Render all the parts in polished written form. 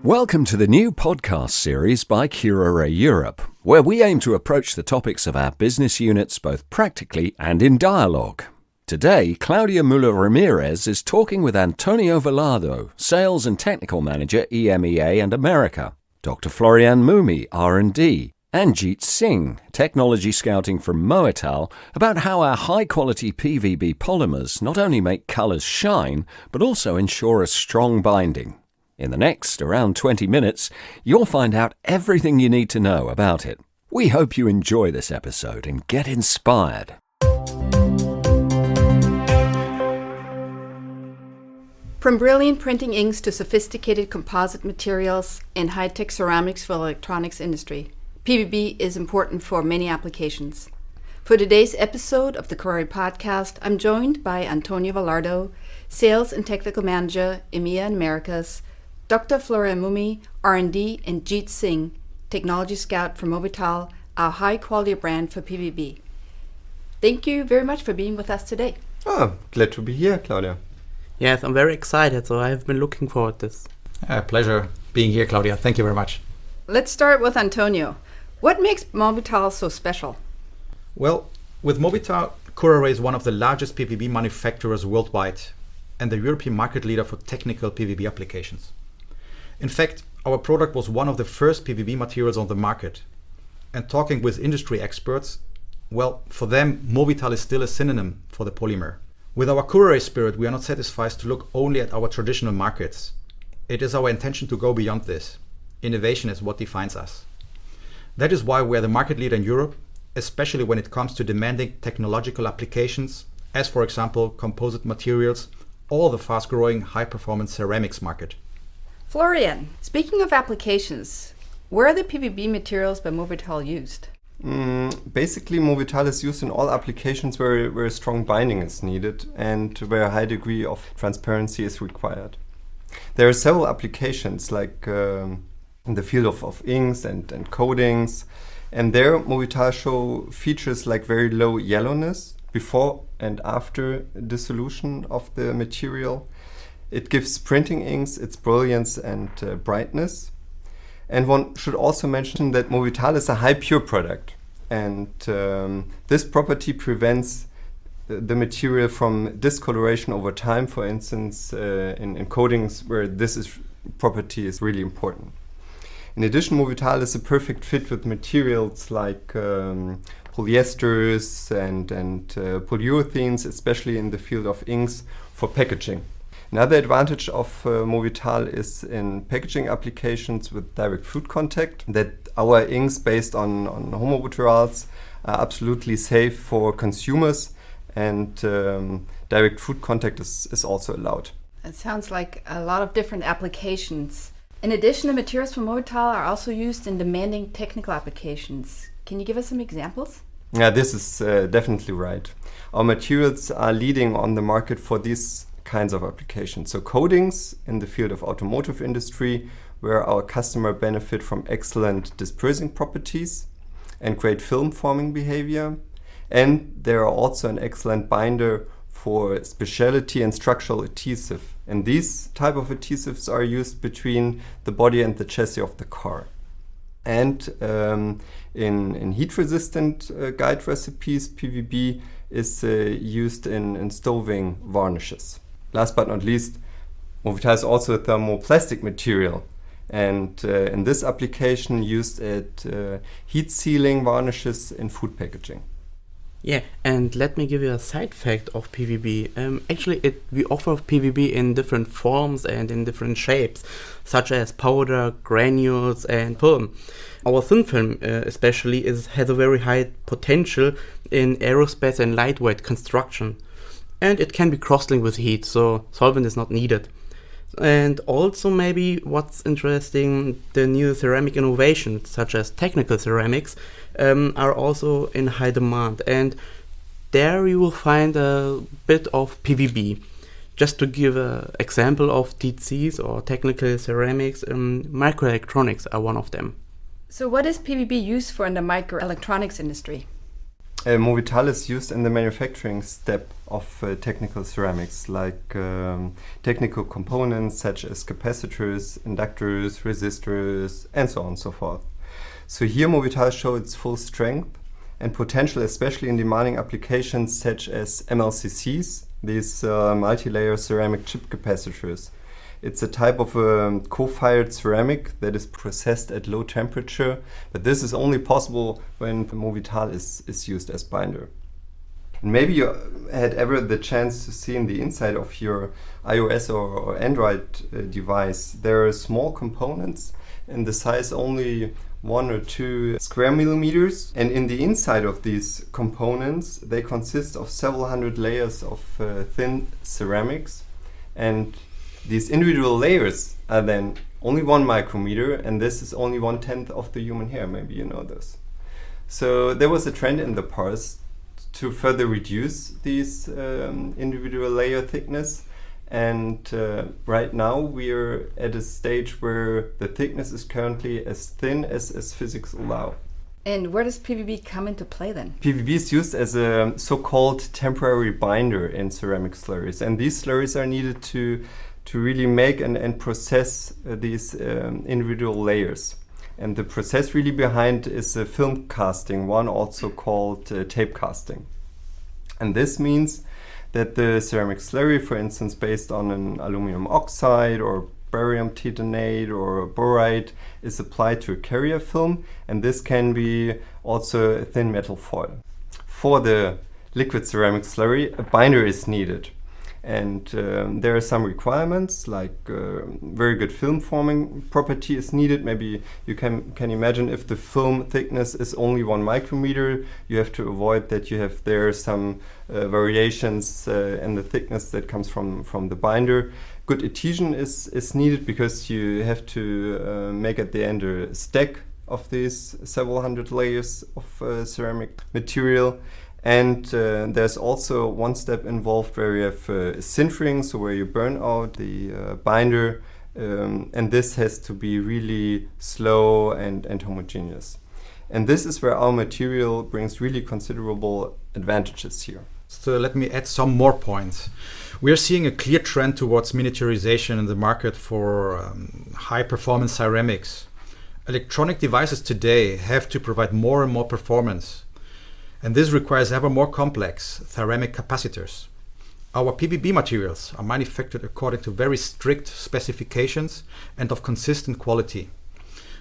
Welcome to the new podcast series by Kuraray Europe, where we aim to approach the topics of our business units both practically and in dialogue. Today, Claudia Müller-Ramirez is talking with Antonio Velado, Sales and Technical Manager EMEA and America, Dr. Florian Mumi, R&D, and Jeet Singh, Technology Scouting from Mowital, about how our high-quality PVB polymers not only make colours shine, but also ensure a strong binding. In the next around 20 minutes, you'll find out everything you need to know about it. We hope you enjoy this episode and get inspired. From brilliant printing inks to sophisticated composite materials and high-tech ceramics for the electronics industry, PVB is important for many applications. For today's episode of the Kuraray podcast, I'm joined by Antonio Velado, Sales and Technical Manager, EMEA and Americas, Dr. Florian Mumi, R&D, and Jeet Singh, Technology Scout from Mowital, our high-quality brand for PVB. Thank you very much for being with us today. Oh, glad to be here, Claudia. Yes, I'm very excited, so I've been looking forward to this. Pleasure being here, Claudia. Thank you very much. Let's start with Antonio. What makes Mowital so special? Well, with Mowital, Kuraray is one of the largest PVB manufacturers worldwide and the European market leader for technical PVB applications. In fact, our product was one of the first PVB materials on the market. And talking with industry experts, well, for them, Mowital is still a synonym for the polymer. With our Kuraray spirit, we are not satisfied to look only at our traditional markets. It is our intention to go beyond this. Innovation is what defines us. That is why we are the market leader in Europe, especially when it comes to demanding technological applications, as for example, composite materials, or the fast-growing high-performance ceramics market. Florian, speaking of applications, where are the PVB materials by Mowital used? Basically, Mowital is used in all applications where a strong binding is needed and where a high degree of transparency is required. There are several applications like in the field of inks and coatings, and there Mowital show features like very low yellowness before and after dissolution of the material. It gives printing inks its brilliance and brightness. And one should also mention that Mowital is a high pure product, and this property prevents the material from discoloration over time, for instance, in coatings where property is really important. In addition, Mowital is a perfect fit with materials like polyesters and polyurethanes, especially in the field of inks for packaging. Another advantage of Mowital is in packaging applications with direct food contact, that our inks based on homobutyrols are absolutely safe for consumers, and direct food contact is also allowed. It sounds like a lot of different applications. In addition, the materials from Mowital are also used in demanding technical applications. Can you give us some examples? Yeah, this is definitely right. Our materials are leading on the market for these kinds of applications. So coatings in the field of automotive industry, where our customer benefit from excellent dispersing properties and great film forming behavior. And they are also an excellent binder for specialty and structural adhesive. And these type of adhesives are used between the body and the chassis of the car. And in heat-resistant guide recipes, PVB is used in stoving varnishes. Last but not least, Mowital is also a thermoplastic material, and in this application used at heat sealing varnishes in food packaging. Yeah, and let me give you a side fact of PVB. Actually, we offer PVB in different forms and in different shapes, such as powder, granules, and film. Our thin film especially has a very high potential in aerospace and lightweight construction. And it can be cross-linked with heat, so solvent is not needed. And also maybe what's interesting, the new ceramic innovations, such as technical ceramics, are also in high demand. And there you will find a bit of PVB. Just to give an example of TCs or technical ceramics, microelectronics are one of them. So what is PVB used for in the microelectronics industry? Mowital is used in the manufacturing step of technical ceramics, like technical components such as capacitors, inductors, resistors, and so on and so forth. So here Mowital shows its full strength and potential, especially in demanding applications such as MLCCs, these multi-layer ceramic chip capacitors. It's a type of co-fired ceramic that is processed at low temperature, but this is only possible when Mowital is used as binder. And maybe you had ever the chance to see in the inside of your iOS or Android device, there are small components in the size only 1 or 2 square millimeters, and in the inside of these components they consist of several hundred layers of thin ceramics, and these individual layers are then only 1 micrometer, and this is only 1/10 of the human hair. Maybe you know this. So there was a trend in the past to further reduce these individual layer thickness, and right now we're at a stage where the thickness is currently as thin as physics allow. And where does PVB come into play then? PVB is used as a so-called temporary binder in ceramic slurries, and these slurries are needed to really make and process these individual layers. And the process really behind is film casting, one also called tape casting. And this means that the ceramic slurry, for instance, based on an aluminum oxide or barium titanate or borate, is applied to a carrier film, and this can be also a thin metal foil. For the liquid ceramic slurry, a binder is needed. And there are some requirements, like very good film forming property is needed. Maybe you can imagine if the film thickness is only 1 micrometer, you have to avoid that you have there some variations in the thickness that comes from the binder. Good adhesion is needed because you have to make at the end a stack of these several hundred layers of ceramic material. And there's also one step involved where you have sintering, so where you burn out the binder, and this has to be really slow and homogeneous. And this is where our material brings really considerable advantages here. So let me add some more points. We are seeing a clear trend towards miniaturization in the market for high-performance ceramics. Electronic devices today have to provide more and more performance. And this requires ever more complex ceramic capacitors. Our PVB materials are manufactured according to very strict specifications and of consistent quality.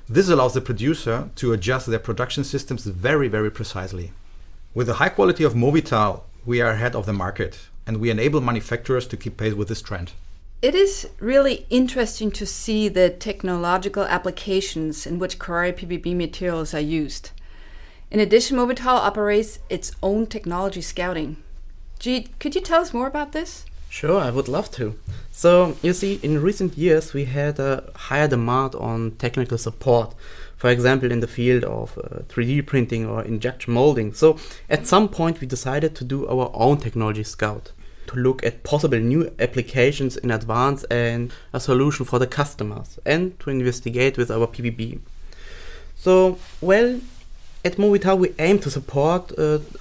This allows the producer to adjust their production systems very, very precisely. With the high quality of Mowital, we are ahead of the market, and we enable manufacturers to keep pace with this trend. It is really interesting to see the technological applications in which Kuraray PVB materials are used. In addition, Mowital operates its own technology scouting. Gee, could you tell us more about this? Sure, I would love to. So, you see, in recent years we had a higher demand on technical support, for example in the field of 3D printing or injection molding. So, at some point we decided to do our own technology scout, to look at possible new applications in advance and a solution for the customers, and to investigate with our PVB. So, well, at Mowital we aim to support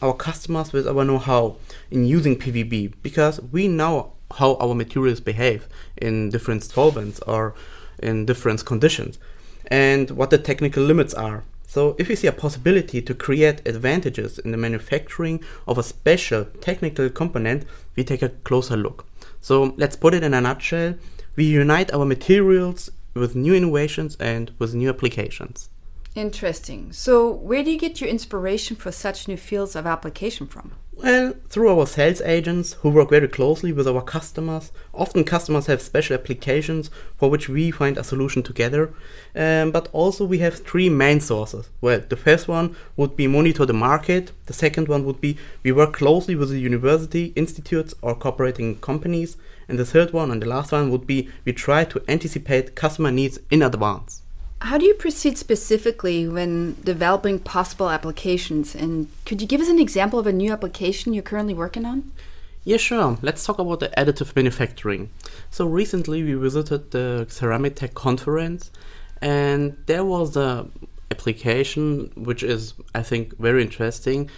our customers with our know-how in using PVB, because we know how our materials behave in different solvents or in different conditions, and what the technical limits are. So if we see a possibility to create advantages in the manufacturing of a special technical component, we take a closer look. So let's put it in a nutshell: we unite our materials with new innovations and with new applications. Interesting. So where do you get your inspiration for such new fields of application from? Well, through our sales agents who work very closely with our customers. Often customers have special applications for which we find a solution together. But also we have 3 main sources. Well, the first one would be monitor the market. The second one would be we work closely with the university, institutes or cooperating companies. And the third one and the last one would be we try to anticipate customer needs in advance. How do you proceed specifically when developing possible applications? And could you give us an example of a new application you're currently working on? Yeah, sure. Let's talk about the additive manufacturing. So recently we visited the Ceramic Tech conference, and there was an application which is, I think, very interesting.